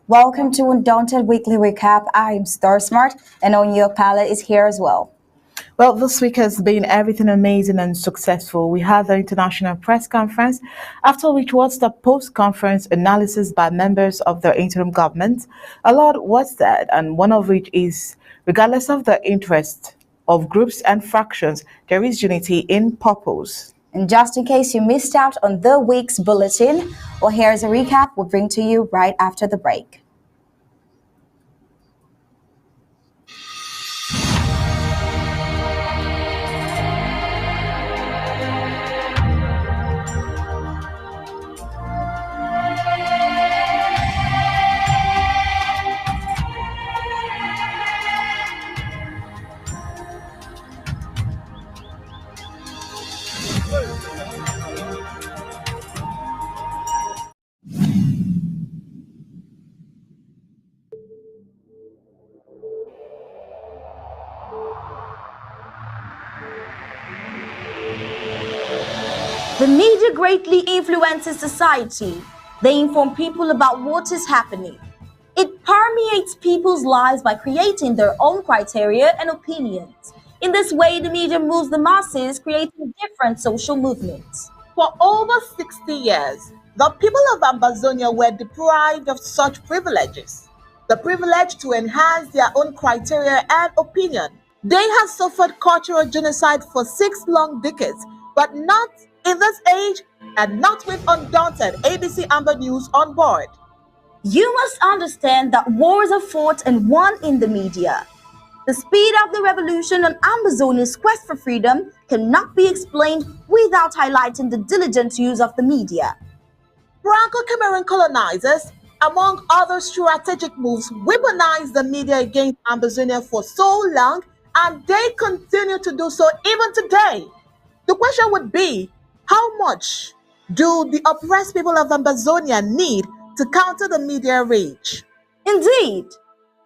Welcome to Undaunted Weekly Recap. I'm Star Smart, and on your palette is here as well. Well, this week has been everything amazing and successful. We had the international press conference, after which was the post-conference analysis by members of the interim government. A lot was said, and one of which is, regardless of the interest of groups and fractions, there is unity in purpose. And just in case you missed out on the week's bulletin, well, here's a recap we'll bring to you right after the break. The media greatly influences society. They inform people about what is happening. It permeates people's lives by creating their own criteria and opinions. In this way, the media moves the masses, creating different social movements. For over 60 years, the people of Ambazonia were deprived of such privileges. The privilege to enhance their own criteria and opinion. They have suffered cultural genocide for 6 long decades, but not in this age and not with Undaunted ABC Amba News on board. You must understand that wars are fought and won in the media. The speed of the revolution on Ambazonia's quest for freedom cannot be explained without highlighting the diligent use of the media. Franco-Cameroon colonizers, among other strategic moves, weaponized the media against Ambazonia for so long, and they continue to do so even today. The question would be, how much do the oppressed people of Ambazonia need to counter the media rage? Indeed,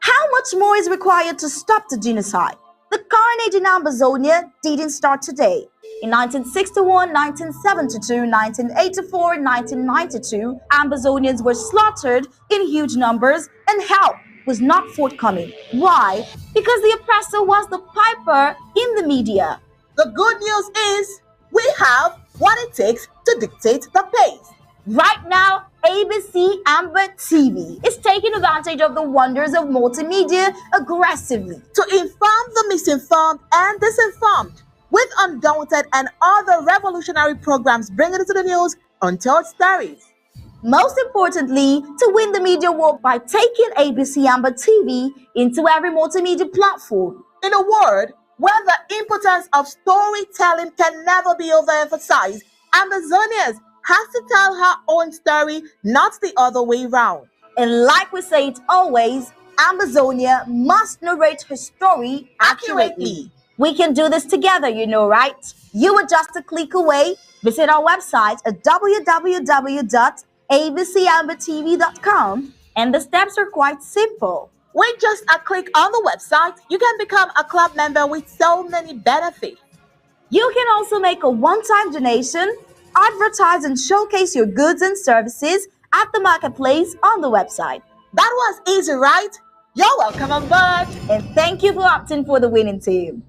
how much more is required to stop the genocide? The carnage in Ambazonia didn't start today. In 1961, 1972, 1984, 1992, Ambazonians were slaughtered in huge numbers and help was not forthcoming. Why? Because the oppressor was the piper in the media. The good news is we have what it takes to dictate the pace. Right now, ABC Amba TV is taking advantage of the wonders of multimedia aggressively to inform the misinformed and disinformed with Undaunted and other revolutionary programs bringing it to the news untold stories. Most importantly, to win the media war by taking ABC Amba TV into every multimedia platform. In a word, where the importance of storytelling can never be overemphasized, Ambazonians has to tell her own story, not the other way round. And like we say it always, Ambazonia must narrate her story accurately. We can do this together, you know, right? You are just a click away. Visit our website at www.abcambatv.com, and the steps are quite simple. With just a click on the website, you can become a club member with so many benefits. You can also make a one-time donation, advertise and showcase your goods and services at the marketplace on the website. That was easy, right? You're welcome on board. And thank you for opting for the winning team.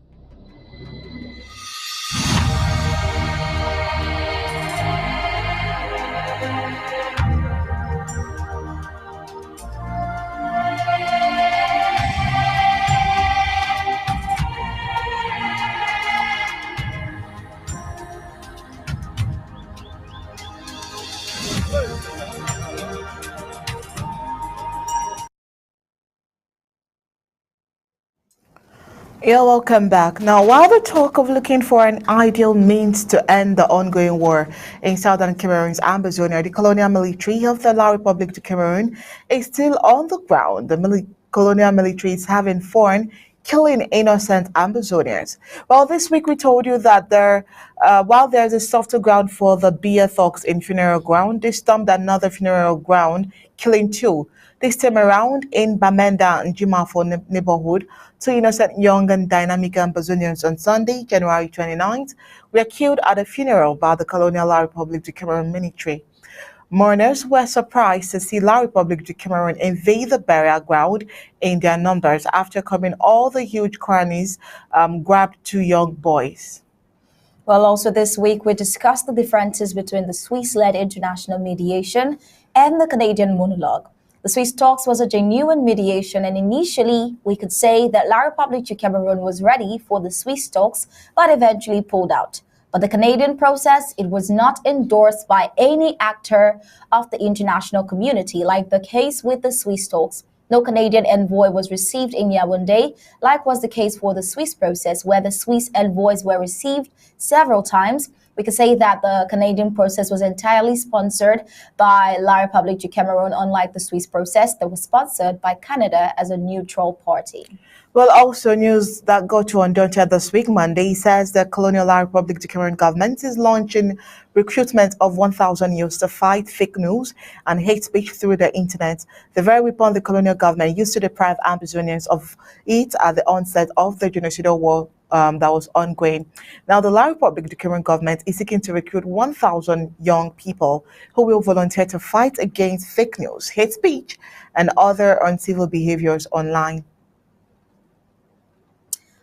You're welcome back. Now, while the talk of looking for an ideal means to end the ongoing war in southern Cameroon's Ambazonia, the colonial military of the La Republic de Cameroon is still on the ground. The colonial military is having fun killing innocent Ambazonians. Well, this week we told you that while there's a softer ground for the beer thugs in funeral ground, they stormed another funeral ground, killing two. This time around in Bamenda and Jimafo neighborhood, two innocent young and dynamic Ambazonians on Sunday, January 29th, were killed at a funeral by the Colonial La Republic de Cameroon military. Mourners were surprised to see La Republic de Cameroon invade the burial ground in their numbers after coming all the huge crannies grabbed two young boys. Well, also this week, we discussed the differences between the Swiss-led international mediation and the Canadian monologue. The Swiss talks was a genuine mediation, and initially, we could say that La République du Cameroun was ready for the Swiss talks, but eventually pulled out. But the Canadian process, it was not endorsed by any actor of the international community, like the case with the Swiss talks. No Canadian envoy was received in Yaoundé, like was the case for the Swiss process, where the Swiss envoys were received several times. We could say that the Canadian process was entirely sponsored by La République du Cameroun, unlike the Swiss process that was sponsored by Canada as a neutral party. Well, also news that got to Undaunted this week, Monday, says the Colonial La Republic de Cameroon government is launching recruitment of 1,000 youths to fight fake news and hate speech through the internet. The very weapon the colonial government used to deprive Ambazonians of it at the onset of the genocidal war that was ongoing. Now, the La Republic de Cameroon government is seeking to recruit 1,000 young people who will volunteer to fight against fake news, hate speech, and other uncivil behaviors online.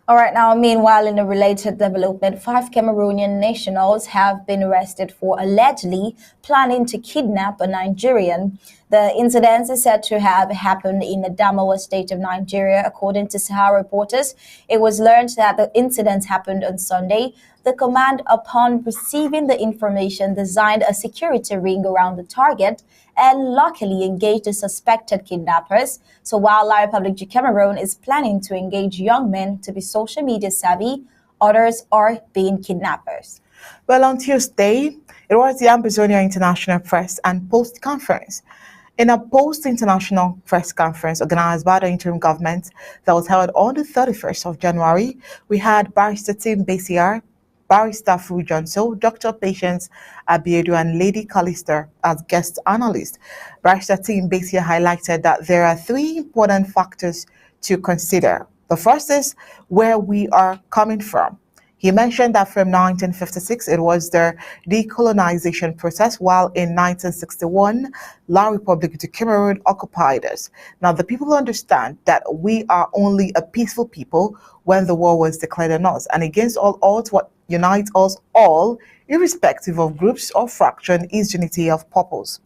All right, now, meanwhile, in a related development, 5 Cameroonian nationals have been arrested for allegedly planning to kidnap a Nigerian. The incident is said to have happened in the Adamawa state of Nigeria, according to Sahara reporters. It was learned that the incident happened on Sunday. The command, upon receiving the information, designed a security ring around the target and luckily engaged the suspected kidnappers. So while La République du Cameroun is planning to engage young men to be social media savvy, others are being kidnappers. Well, on Tuesday, it was the Ambazonia International Press and Post Conference. In a post-international press conference organized by the interim government that was held on the 31st of January, we had Barrister Tim Basiar, Barrister Fu Johnson, Dr. Patience Abiedu, and Lady Callister as guest analysts. Barrister Tim Basiar highlighted that there are 3 important factors to consider. The first is where we are coming from. He mentioned that from 1956, it was the decolonization process, while in 1961, La République du Cameroun occupied us. Now, the people understand that we are only a peaceful people when the war was declared on us, and against all odds, what unites us all, irrespective of groups or fraction, is unity of purpose.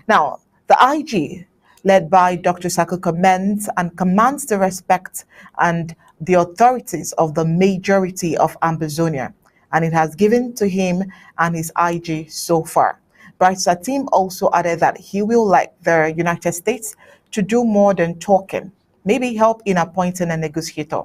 Now, the IG, led by Dr. Sako, commends and commands the respect and the authorities of the majority of Ambazonia, and it has given to him and his IG so far. Barrister Tim also added that he will like the United States to do more than talking, maybe help in appointing a negotiator.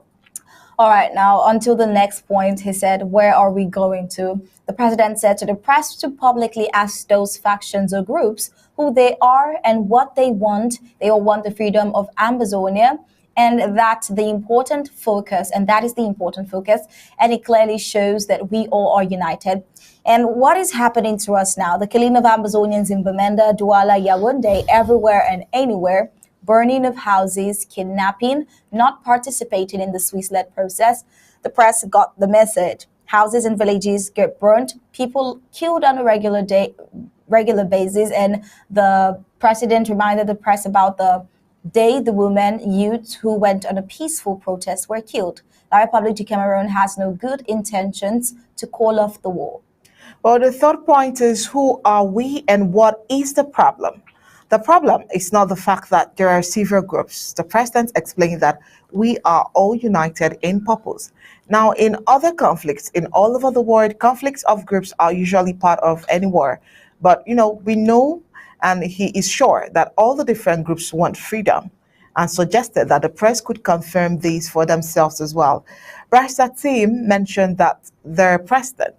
All right, now, until the next point, he said, where are we going to? The president said to the press to publicly ask those factions or groups who they are and what they want. They all want the freedom of Ambazonia, and that's the important focus, and that is the important focus, and it clearly shows that we all are united. And what is happening to us now? The killing of Ambazonians in Bamenda, Douala, Yaoundé, everywhere and anywhere, burning of houses, kidnapping, not participating in the Swiss-led process. The press got the message. Houses and villages get burnt, people killed on a regular basis, and the president reminded the press about the day the women, youths who went on a peaceful protest were killed. La République du Cameroun has no good intentions to call off the war. Well, the third point is, who are we and what is the problem? The problem is not the fact that there are several groups. The president explained that we are all united in purpose. Now, in other conflicts, in all over the world, conflicts of groups are usually part of any war. But, we know and he is sure that all the different groups want freedom, and suggested that the press could confirm these for themselves as well. Barrister Tim mentioned that the president,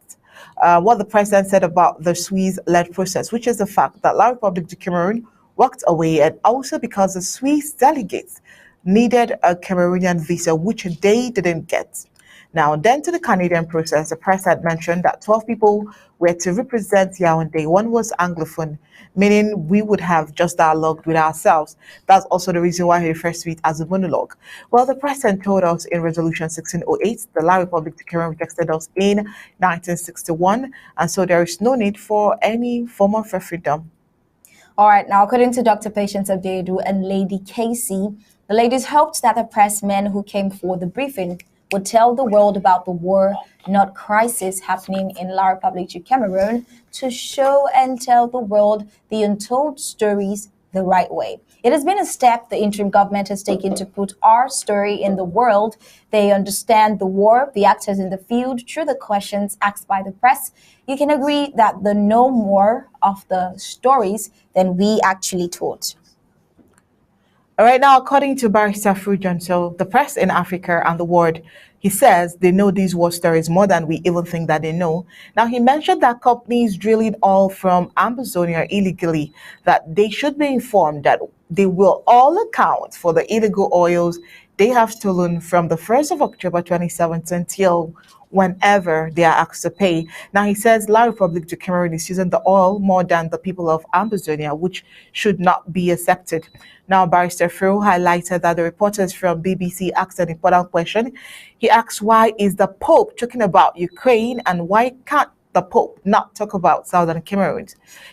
what the president said about the Swiss-led process, which is the fact that La Republique du Cameroon walked away, and also because the Swiss delegates needed a Cameroonian visa, which they didn't get. Now, then to the Canadian process, the press had mentioned that 12 people were to represent Yaoundé. One was Anglophone, meaning we would have just dialogued with ourselves. That's also the reason why he refers to it as a monologue. Well, the president told us in Resolution 1608, the La Republique du Cameroon rejected us in 1961, and so there is no need for any form of referendum. All right, now according to Dr. Patience Abdedu and Lady Casey, the ladies hoped that the pressmen who came for the briefing would tell the world about the war, not crisis, happening in La Republique du Cameroon to show and tell the world the untold stories the right way. It has been a step the interim government has taken to put our story in the world. They understand the war, the actors in the field, through the questions asked by the press. You can agree that they know more of the stories than we actually taught. All right, now, according to Barrister Frujan, so the press in Africa and the world, he says they know these war stories more than we even think that they know. Now, he mentioned that companies drilling oil from Ambazonia illegally, that they should be informed that they will all account for the illegal oils they have stolen from the 1st of October 2017 till whenever they are asked to pay. Now, he says La Republique du Cameroon is using the oil more than the people of Ambazonia, which should not be accepted. Now, Barrister Fro highlighted that the reporters from BBC asked an important question. He asked, why is the Pope talking about Ukraine, and why can't the Pope not talk about Southern Cameroon?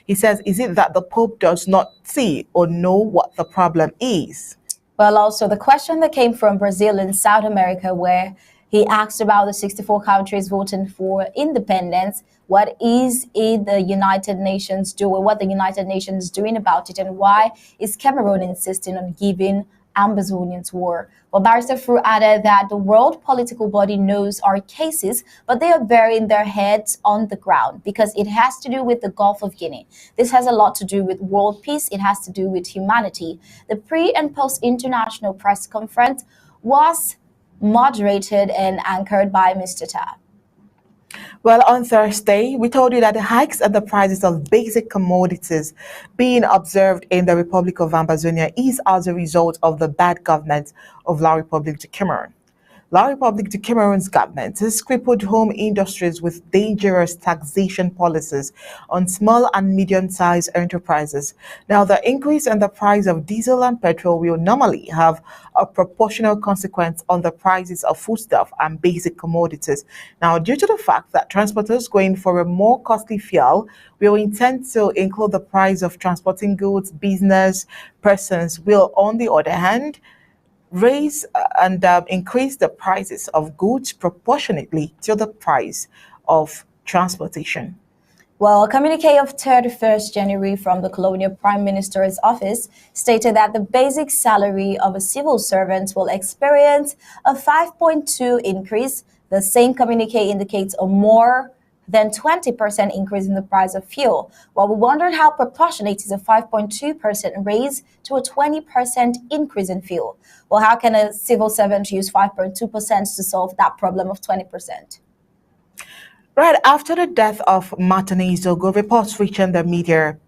He says, is it that the Pope does not see or know what the problem is? Well, also the question that came from Brazil and South America, where he asked about the 64 countries voting for independence. What is it the United Nations doing? What the United Nations is doing about it, and why is Cameroon insisting on giving Ambazonians war? Well, Barrister Fru added that the world political body knows our cases, but they are burying their heads on the ground because it has to do with the Gulf of Guinea. This has a lot to do with world peace. It has to do with humanity. The pre and post international press conference was moderated and anchored by Mr. Ta. Well, on Thursday, we told you that the hikes in the prices of basic commodities being observed in the Republic of Ambazonia is as a result of the bad governance of La Republique du Cameroon. La Republique du Cameroon's government has crippled home industries with dangerous taxation policies on small and medium-sized enterprises. Now, the increase in the price of diesel and petrol will normally have a proportional consequence on the prices of foodstuff and basic commodities. Now, due to the fact that transporters going for a more costly fuel will intend to include the price of transporting goods, business persons will, on the other hand, raise and increase the prices of goods proportionately to the price of transportation. Well, a communique of 31st January from the Colonial Prime Minister's office stated that the basic salary of a civil servant will experience a 5.2 increase. The same communique indicates a more than 20% increase in the price of fuel. Well, we wondered how proportionate is a 5.2% raise to a 20% increase in fuel. Well, how can a civil servant use 5.2% to solve that problem of 20%? Right after the death of Martin Izogo, reports reaching the media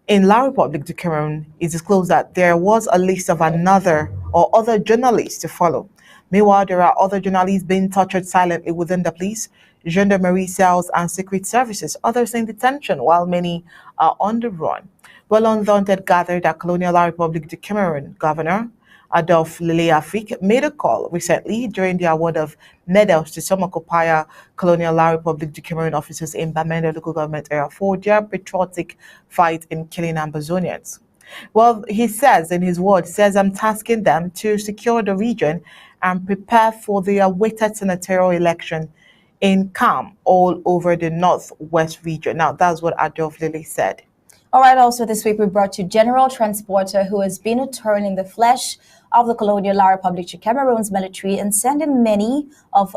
in La Republique du Cameroon, it disclosed that there was a list of other journalists to follow. Meanwhile, there are other journalists being tortured silently within the police, gendarmerie cells, and secret services, others in detention, while many are on the run. Well, UNDAUNTED gathered that Colonial La Republique du Cameroon Governor Adolphe Lele Afrique made a call recently during the award of medals to some occupier Colonial La Republique du Cameroon officers in Bamenda local government area for their patriotic fight in killing Ambazonians. Well, he says in his word, I'm tasking them to secure the region and prepare for the awaited senatorial election in calm all over the northwest region. Now, that's what Adolphe Lele said. All right, also this week we brought you General Transporter, who has been a thorn in the flesh of the colonial La Republic of Cameroon's military and sending many of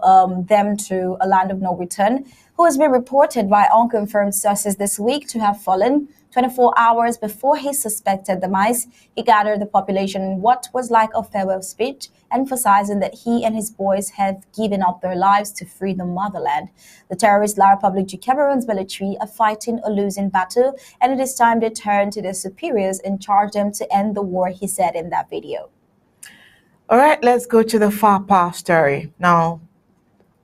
them to a land of no return, who has been reported by unconfirmed sources this week to have fallen 24 hours before his suspected demise. He gathered the population in what was like a farewell speech, emphasizing that he and his boys have given up their lives to free the motherland. The terrorist La Republic of Cameroon's military are fighting a losing battle, and it is time they turn to their superiors and charge them to end the war, he said in that video. All right, let's go to the FAPA story. Now,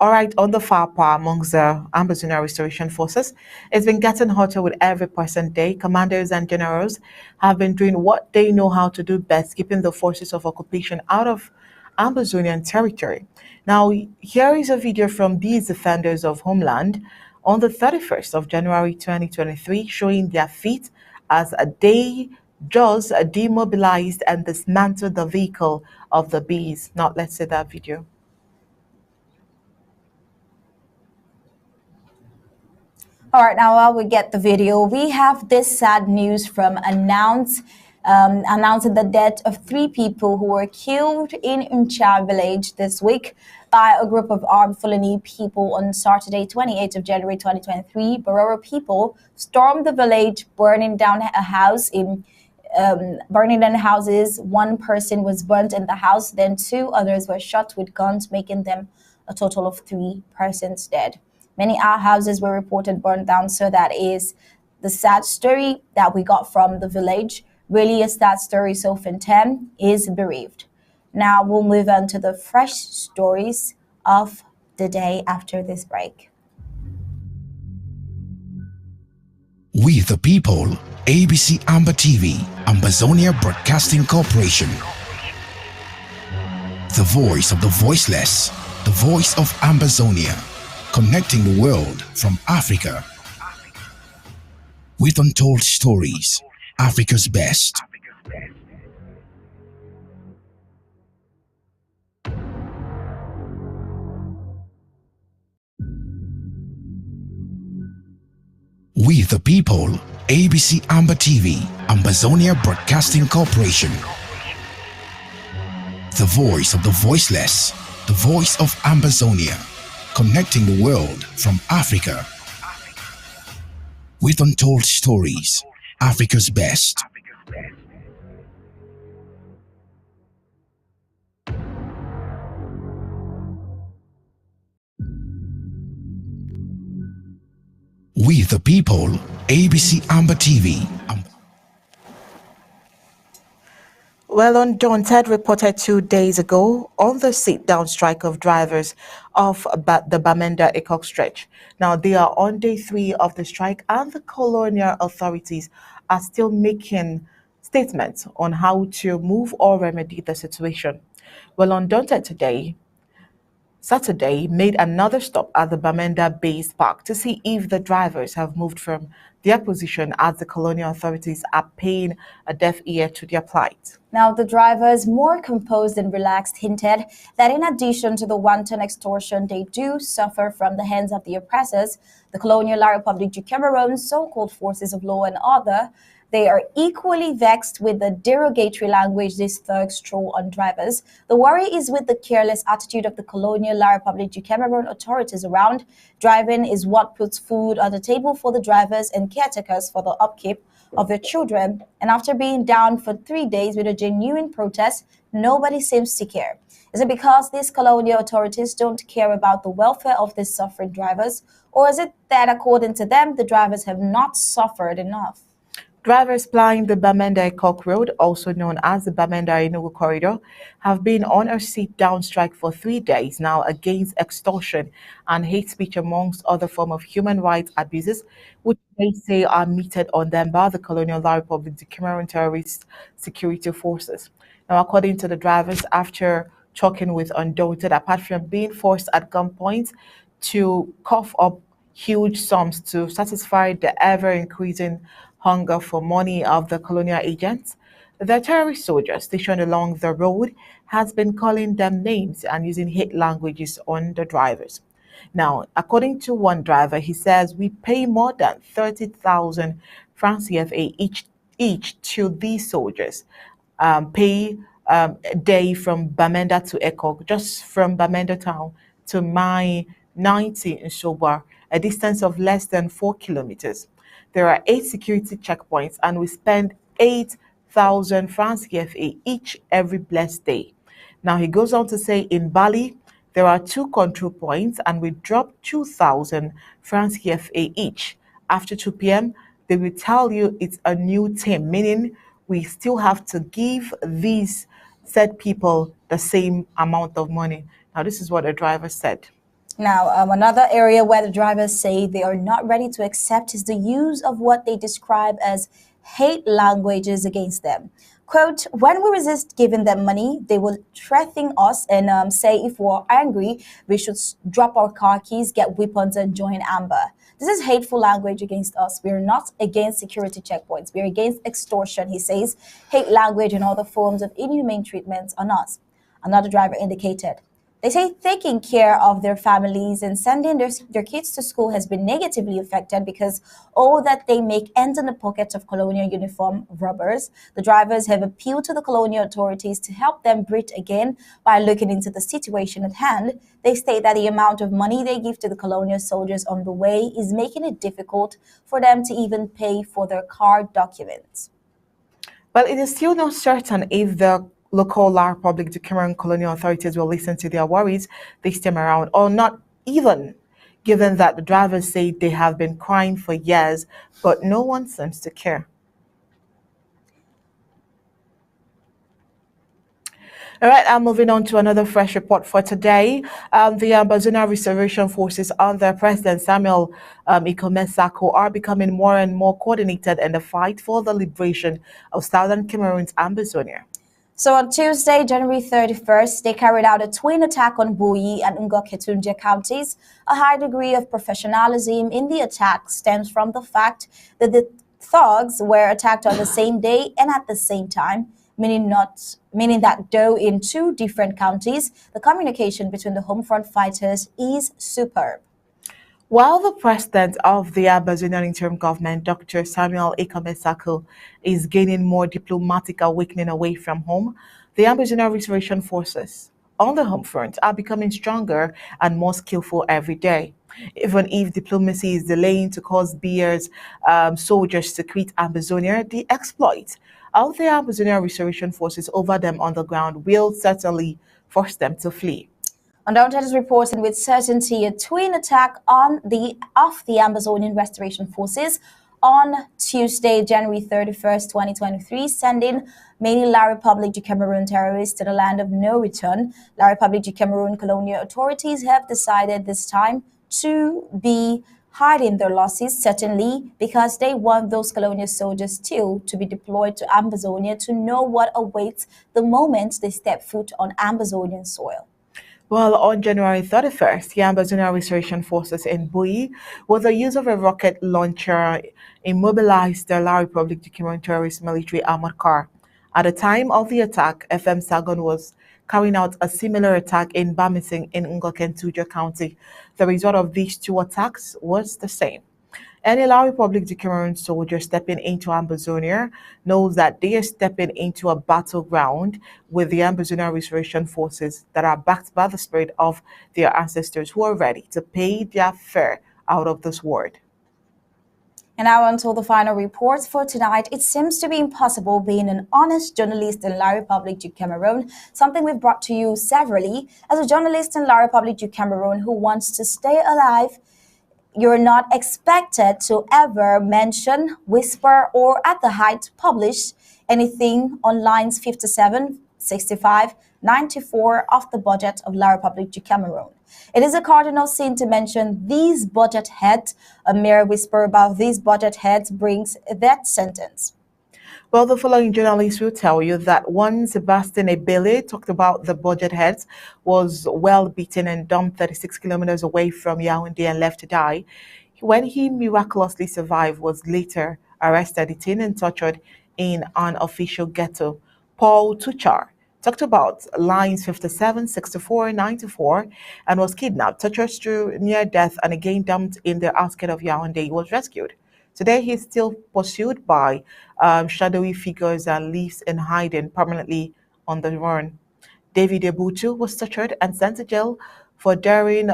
all right, on the FAPA amongst the Ambazonia Restoration Forces, it's been getting hotter with every present day. Commanders and generals have been doing what they know how to do best, keeping the forces of occupation out of Ambazonian territory. Now, here is a video from these defenders of homeland on the 31st of January 2023, showing their feat as they just demobilized and dismantled the vehicle of the bees. Now, let's see that video. All right, now while we get the video, we have this sad news from announcing the death of 3 people who were killed in Uncha village this week by a group of armed Fulani people on Saturday, 28th of January 2023. Bororo people stormed the village, burning down a house burning down houses. 1 person was burnt in the house, then 2 others were shot with guns, making them a total of 3 persons dead. Many houses were reported burned down, so that is the sad story that we got from the village. Really a sad story, so Fintem is bereaved. Now we'll move on to the fresh stories of the day after this break. We the people, ABC Amba TV, Ambazonia Broadcasting Corporation. The voice of the voiceless, the voice of Ambazonia, connecting the world from Africa. With untold stories, Africa's best. We the people, ABC Amba TV, Ambazonia Broadcasting Corporation. The voice of the voiceless, the voice of Ambazonia, connecting the world from Africa. With untold stories, Africa's best. We the people, ABC Amba TV. Well, Undaunted reported 2 days ago on the sit-down strike of drivers of the Bamenda Ekok stretch. Now, they are on day 3 of the strike, and the colonial authorities are still making statements on how to move or remedy the situation. Well, Undaunted Saturday made another stop at the Bamenda Base Park to see if the drivers have moved from their position as the colonial authorities are paying a deaf ear to their plight. Now, the drivers, more composed and relaxed, hinted that in addition to the wanton extortion they do suffer from the hands of the oppressors, the colonial La Republic of Cameroon's so-called forces of law and order, they are equally vexed with the derogatory language these thugs throw on drivers. The worry is with the careless attitude of the colonial La Republic of Cameroon authorities around. Driving is what puts food on the table for the drivers and caretakers for the upkeep of their children. And after being down for 3 days with a genuine protest, nobody seems to care. Is it because these colonial authorities don't care about the welfare of these suffering drivers? Or is it that, according to them, the drivers have not suffered enough? Drivers plying the Bamenda Ekok Road, also known as the Bamenda Enugu Corridor, have been on a sit-down strike for 3 days now against extortion and hate speech, amongst other forms of human rights abuses, which they say are meted on them by the colonial La Republic of Cameroon terrorist security forces. Now, according to the drivers, after talking with Undaunted, apart from being forced at gunpoint to cough up huge sums to satisfy the ever-increasing hunger for money of the colonial agents, the terrorist soldiers stationed along the road has been calling them names and using hate languages on the drivers. Now, according to one driver, he says, we pay more than 30,000 francs CFA each to these soldiers, pay day from Bamenda to Ekok, just from Bamenda town to Mai 90 in Shobar, a distance of less than 4 kilometers. There are 8 security checkpoints, and we spend 8,000 francs CFA each every blessed day. Now he goes on to say in Bali, there are 2 control points, and we drop 2,000 francs CFA each. After 2 p.m., they will tell you it's a new team, meaning we still have to give these said people the same amount of money. Now, this is what the driver said. Now, another area where the drivers say they are not ready to accept is the use of what they describe as hate languages against them. Quote, when we resist giving them money, they will threaten us and say if we're angry, we should drop our car keys, get weapons, and join Amba. This is hateful language against us. We're not against security checkpoints. We're against extortion, he says, hate language and other forms of inhumane treatment on us. Another driver indicated. They say taking care of their families and sending their kids to school has been negatively affected because all that they make ends in the pockets of colonial uniform robbers. The drivers have appealed to the colonial authorities to help them breathe again by looking into the situation at hand. They state that the amount of money they give to the colonial soldiers on the way is making it difficult for them to even pay for their car documents. But it is still not certain if the local La Republic du Cameroon colonial authorities will listen to their worries this time around, or not even, given that the drivers say they have been crying for years, but no one seems to care. All right, I'm moving on to another fresh report for today. The Ambazona Restoration Forces under President Samuel Ikomesako are becoming more and more coordinated in the fight for the liberation of southern Cameroon's Ambazonia. So on Tuesday, January 31st, they carried out a twin attack on Boyi and Ngoketunje counties. A high degree of professionalism in the attack stems from the fact that the thugs were attacked on the same day and at the same time, meaning that though in 2 different counties, the communication between the home front fighters is superb. While the president of the Ambazonian interim government, Dr. Samuel Ikomesako, is gaining more diplomatic awakening away from home, the Ambazonian Restoration Forces on the home front are becoming stronger and more skillful every day. Even if diplomacy is delaying to cause Bia's soldiers to quit Ambazonia, the exploit of the Ambazonian Restoration Forces over them on the ground will certainly force them to flee. UNDAUNTED is reporting with certainty a twin attack of the Ambazonian Restoration Forces on Tuesday, January 31st, 2023, sending many La Republic du Cameroon terrorists to the land of no return. La Republic du Cameroon colonial authorities have decided this time to be hiding their losses, certainly because they want those colonial soldiers still to be deployed to Ambazonia to know what awaits the moment they step foot on Ambazonian soil. Well, on January 31st, the Ambazonian Restoration Forces in Bui, with the use of a rocket launcher, immobilized the La Republic du Cameroon terrorist military armored car. At the time of the attack, FM Sagon was carrying out a similar attack in Bamising in Ngokentuja County. The result of these 2 attacks was the same. Any La Republic du Cameroon soldier stepping into Ambazonia knows that they are stepping into a battleground with the Ambazonian Restoration Forces that are backed by the spirit of their ancestors who are ready to pay their fare out of this world. And now until the final reports for tonight, it seems to be impossible being an honest journalist in La Republic du Cameroon, something we've brought to you severally. As a journalist in La Republic du Cameroon who wants to stay alive, you're not expected to ever mention, whisper, or at the height publish anything on lines 57, 65, 94 of the budget of La Republic du Cameroon. It is a cardinal sin to mention these budget heads. A mere whisper about these budget heads brings that sentence. Well, the following journalist will tell you that one Sebastian Ebele talked about the budget heads was well beaten and dumped 36 kilometers away from Yaoundé and left to die. When he miraculously survived, was later arrested, detained and tortured in an official ghetto. Paul Tuchar talked about lines 57, 64, 94 and was kidnapped, tortured to near death and again dumped in the outskirts of Yaoundé. He was rescued. Today, he is still pursued by shadowy figures and lives in hiding permanently on the run. David Ebutu was tortured and sent to jail for daring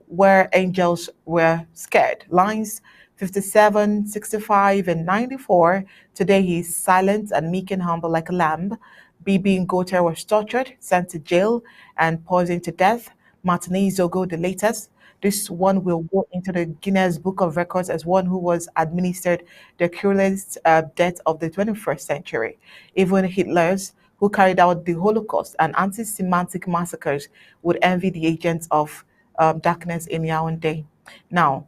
where angels were scared. Lines 57, 65, and 94. Today he is silent and meek and humble like a lamb. Bibi Ngote was tortured, sent to jail, and poisoned to death. Martinez Zogo, the latest. This one will go into the Guinness Book of Records as one who was administered the cruelest death of the 21st century. Even Hitler's, who carried out the Holocaust and anti-Semitic massacres, would envy the agents of darkness in Yaoundé. Now,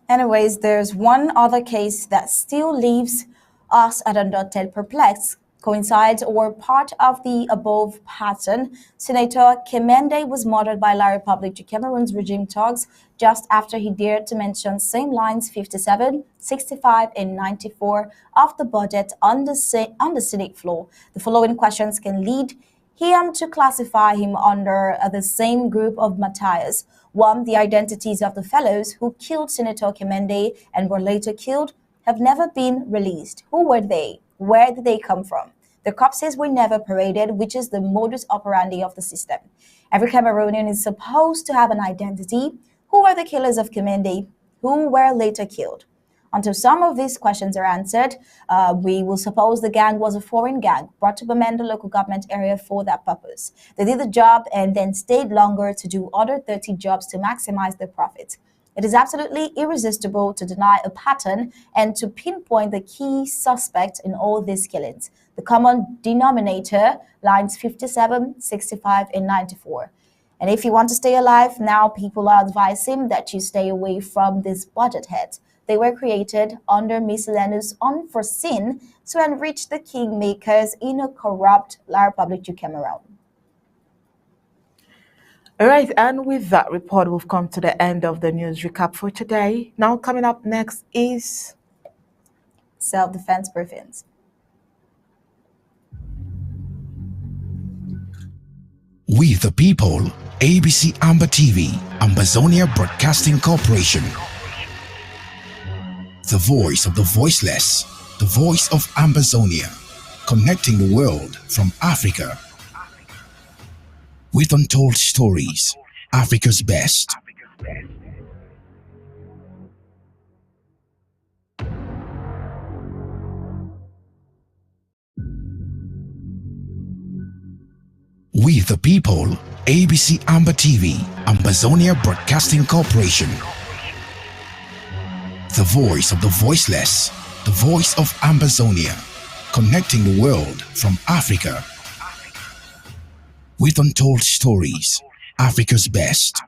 Anyways, there's one other case that still leaves us at Undaunted perplexed. Coincides or part of the above pattern, Senator Kemende was murdered by La Republique du Cameroon's regime thugs just after he dared to mention same lines 57, 65, and 94 of the budget on the Senate floor. The following questions can lead him to classify him under the same group of Matthias. 1. The identities of the fellows who killed Senator Kemende and were later killed have never been released. Who were they? Where did they come from? The corpses were never paraded, which is the modus operandi of the system. Every Cameroonian is supposed to have an identity. Who were the killers of Kemende? Who were later killed? Until some of these questions are answered, we will suppose the gang was a foreign gang brought to Bamenda local government area for that purpose. They did the job and then stayed longer to do other 30 jobs to maximize their profits. It is absolutely irresistible to deny a pattern and to pinpoint the key suspect in all these killings. The common denominator, lines 57, 65, and 94. And if you want to stay alive, now people are advising that you stay away from these budget heads. They were created under miscellaneous unforeseen to enrich the kingmakers in a corrupt La Republique du Cameroon. all right, and with that report, we've come to the end of the news recap for today. Now, coming up next is Self-defense briefings. We the people, ABC Amba TV, Ambazonia Broadcasting Corporation. The voice of the voiceless, the voice of Ambazonia, connecting the world from Africa. With untold stories, Africa's best. We the people, ABC Amba TV, Ambazonia Broadcasting Corporation. The voice of the voiceless, the voice of Ambazonia, connecting the world from Africa. With untold stories, Africa's best.